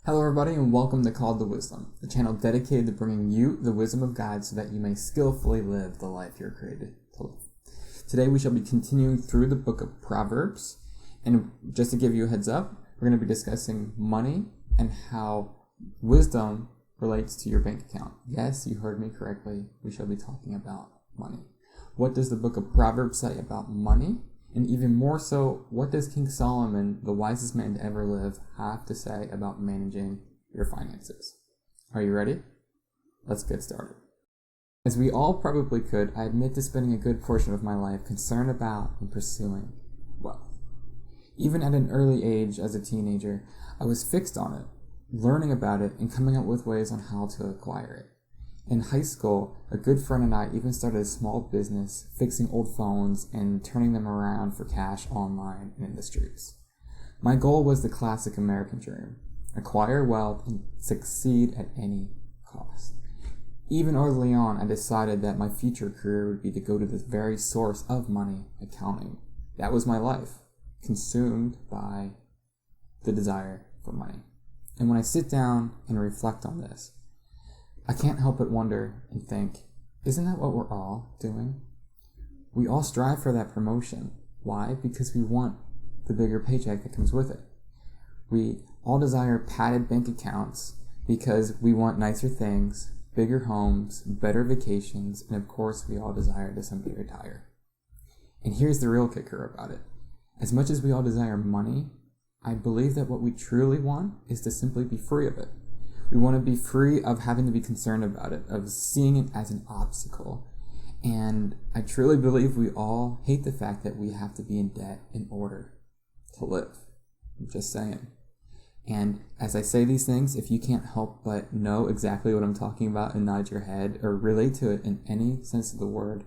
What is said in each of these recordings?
Hello everybody and welcome to Called to Wisdom, the channel dedicated to bringing you the wisdom of God so that you may skillfully live the life you're created to live. Today we shall be continuing through the book of Proverbs, and just to give you a heads up, we're going to be discussing money and how wisdom relates to your bank account. Yes, you heard me correctly, we shall be talking about money. What does the book of Proverbs say about money? And even more so, what does King Solomon, the wisest man to ever live, have to say about managing your finances? Are you ready? Let's get started. As we all probably could, I admit to spending a good portion of my life concerned about and pursuing wealth. Even at an early age as a teenager, I was fixed on it, learning about it and coming up with ways on how to acquire it. In high school, a good friend and I even started a small business fixing old phones and turning them around for cash online and in the streets. My goal was the classic American dream: acquire wealth and succeed at any cost. Even early on, I decided that my future career would be to go to the very source of money, accounting. That was my life, consumed by the desire for money. And when I sit down and reflect on this, I can't help but wonder and think, isn't that what we're all doing? We all strive for that promotion. Why? Because we want the bigger paycheck that comes with it. We all desire padded bank accounts because we want nicer things, bigger homes, better vacations, and of course we all desire to someday retire. And here's the real kicker about it. As much as we all desire money, I believe that what we truly want is to simply be free of it. We want to be free of having to be concerned about it, of seeing it as an obstacle. And I truly believe we all hate the fact that we have to be in debt in order to live. I'm just saying. And as I say these things, if you can't help but know exactly what I'm talking about and nod your head or relate to it in any sense of the word,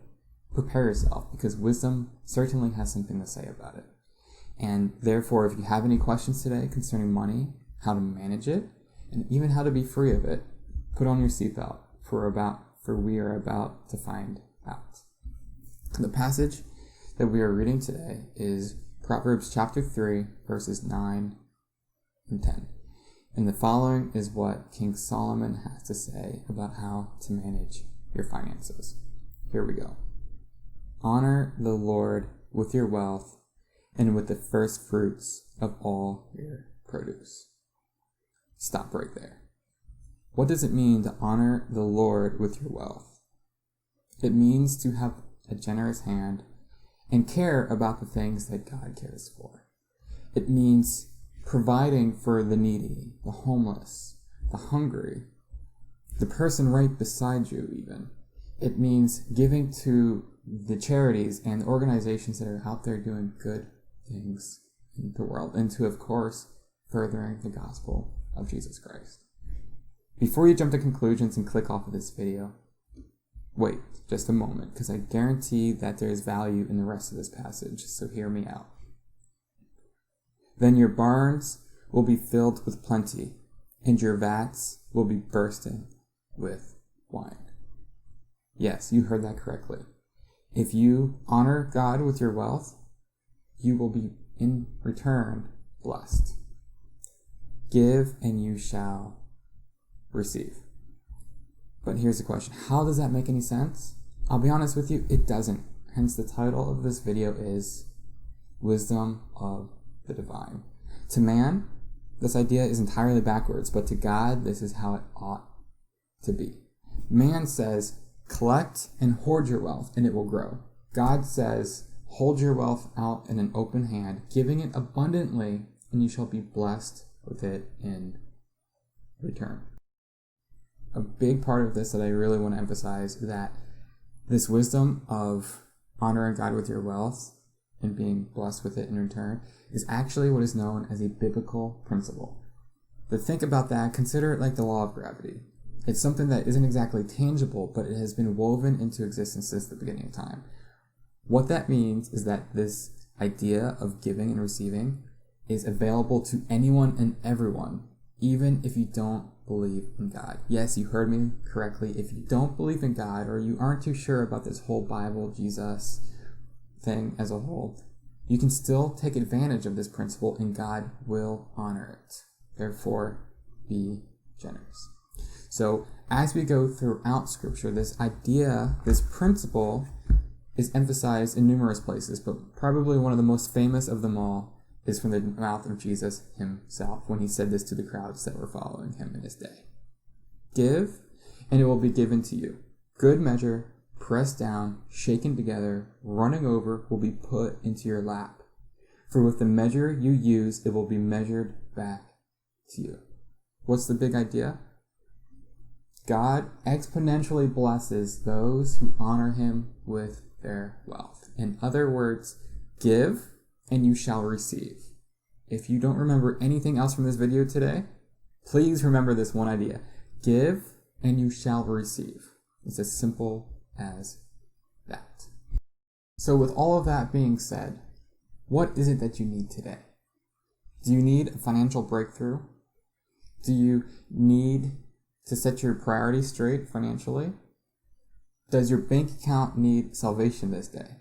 prepare yourself, because wisdom certainly has something to say about it. And therefore, if you have any questions today concerning money, how to manage it, and even how to be free of it, put on your seatbelt, for we are about to find out. The passage that we are reading today is Proverbs chapter 3, verses 9 and 10. And the following is what King Solomon has to say about how to manage your finances. Here we go. Honor the Lord with your wealth and with the first fruits of all your produce. Stop right there. What does it mean to honor the Lord with your wealth? It means to have a generous hand and care about the things that God cares for. It means providing for the needy, the homeless, the hungry, the person right beside you even. It means giving to the charities and organizations that are out there doing good things in the world, and to, of course, furthering the gospel of Jesus Christ. Before you jump to conclusions and click off of this video, wait just a moment, because I guarantee that there is value in the rest of this passage, so hear me out. Then your barns will be filled with plenty, and your vats will be bursting with wine. Yes, you heard that correctly. If you honor God with your wealth, you will be in return blessed. Give and you shall receive. But here's the question. How does that make any sense? I'll be honest with you, it doesn't. Hence the title of this video is Wisdom of the Divine. To man, this idea is entirely backwards, but to God, this is how it ought to be. Man says, collect and hoard your wealth and it will grow. God says, hold your wealth out in an open hand, giving it abundantly, and you shall be blessed with it in return. A big part of this that I really want to emphasize is that this wisdom of honoring God with your wealth and being blessed with it in return is actually what is known as a biblical principle. But think about that, consider it like the law of gravity. It's something that isn't exactly tangible, but it has been woven into existence since the beginning of time. What that means is that this idea of giving and receiving is available to anyone and everyone, even if you don't believe in God. Yes, you heard me correctly. If you don't believe in God, or you aren't too sure about this whole Bible, Jesus thing as a whole, you can still take advantage of this principle and God will honor it. Therefore, be generous. So as we go throughout Scripture, this idea, this principle is emphasized in numerous places, but probably one of the most famous of them all is from the mouth of Jesus himself when he said this to the crowds that were following him in his day. Give, and it will be given to you. Good measure, pressed down, shaken together, running over, will be put into your lap. For with the measure you use, it will be measured back to you. What's the big idea? God exponentially blesses those who honor him with their wealth. In other words, give and you shall receive. If you don't remember anything else from this video today, please remember this one idea. Give and you shall receive. It's as simple as that. So with all of that being said, what is it that you need today? Do you need a financial breakthrough? Do you need to set your priorities straight financially? Does your bank account need salvation this day?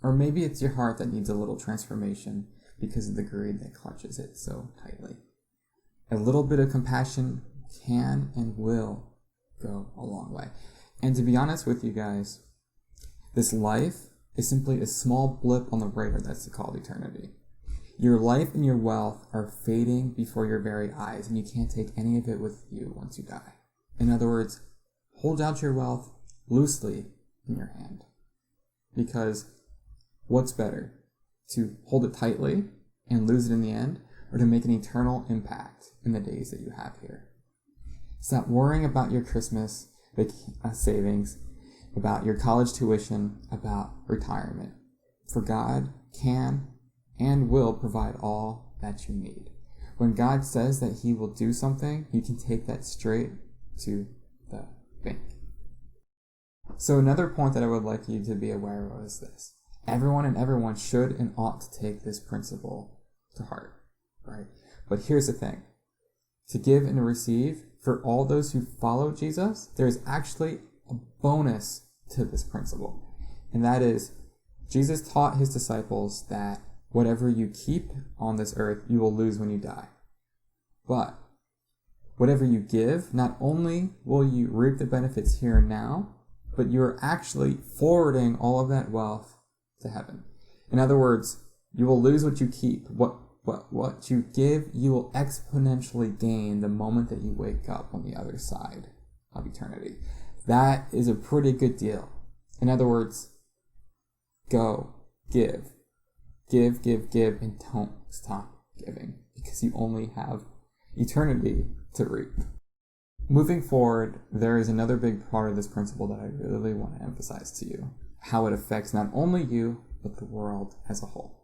Or maybe it's your heart that needs a little transformation because of the greed that clutches it so tightly. A little bit of compassion can and will go a long way. And to be honest with you guys, this life is simply a small blip on the radar that's called eternity. Your life and your wealth are fading before your very eyes, and you can't take any of it with you once you die. In other words, hold out your wealth loosely in your hand. Because what's better, to hold it tightly and lose it in the end, or to make an eternal impact in the days that you have here? Stop worrying about your Christmas savings, about your college tuition, about retirement. For God can and will provide all that you need. When God says that he will do something, you can take that straight to the bank. So another point that I would like you to be aware of is this. Everyone should and ought to take this principle to heart, right? But here's the thing. To give and receive, for all those who follow Jesus, there's actually a bonus to this principle. And that is, Jesus taught his disciples that whatever you keep on this earth, you will lose when you die. But whatever you give, not only will you reap the benefits here and now, but you're actually forwarding all of that wealth to heaven. In other words, you will lose what you keep. What you give, you will exponentially gain the moment that you wake up on the other side of eternity. That is a pretty good deal. In other words, go, give, and don't stop giving, because you only have eternity to reap. Moving forward, there is another big part of this principle that I really want to emphasize to you, how it affects not only you, but the world as a whole.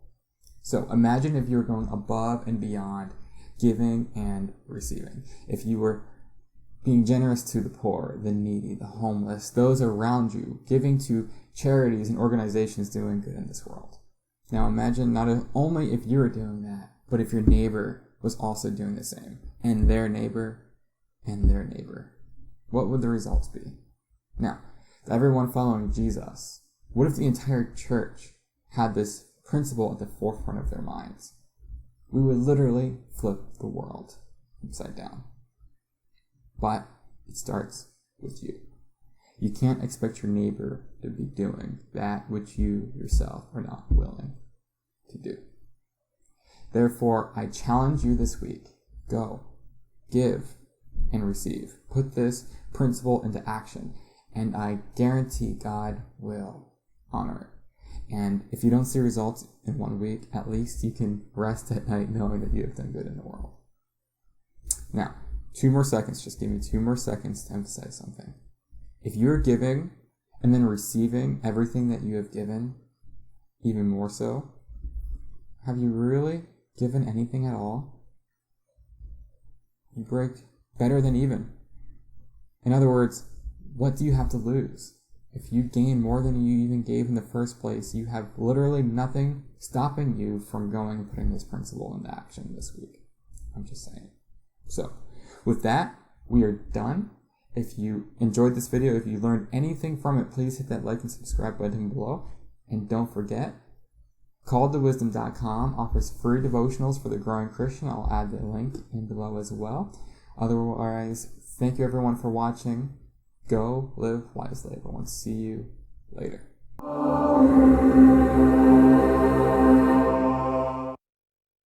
So imagine if you were going above and beyond giving and receiving. If you were being generous to the poor, the needy, the homeless, those around you, giving to charities and organizations doing good in this world. Now imagine not only if you were doing that, but if your neighbor was also doing the same, and their neighbor, and their neighbor. What would the results be? Now, to everyone following Jesus, what if the entire church had this principle at the forefront of their minds? We would literally flip the world upside down. But it starts with you. You can't expect your neighbor to be doing that which you yourself are not willing to do. Therefore, I challenge you this week. Go, give, and receive. Put this principle into action, and I guarantee God will honor it. And if you don't see results in 1 week, at least you can rest at night knowing that you have done good in the world. Now, 2 more seconds. Just give me 2 more seconds to emphasize something. If you're giving and then receiving everything that you have given, even more so, have you really given anything at all? You break better than even. In other words, what do you have to lose? If you gain more than you even gave in the first place, you have literally nothing stopping you from going and putting this principle into action this week. I'm just saying. So, with that, we are done. If you enjoyed this video, if you learned anything from it, please hit that like and subscribe button below. And don't forget, calledtowisdom.com offers free devotionals for the growing Christian. I'll add the link in below as well. Otherwise, thank you everyone for watching. Go live wisely, everyone. See you later.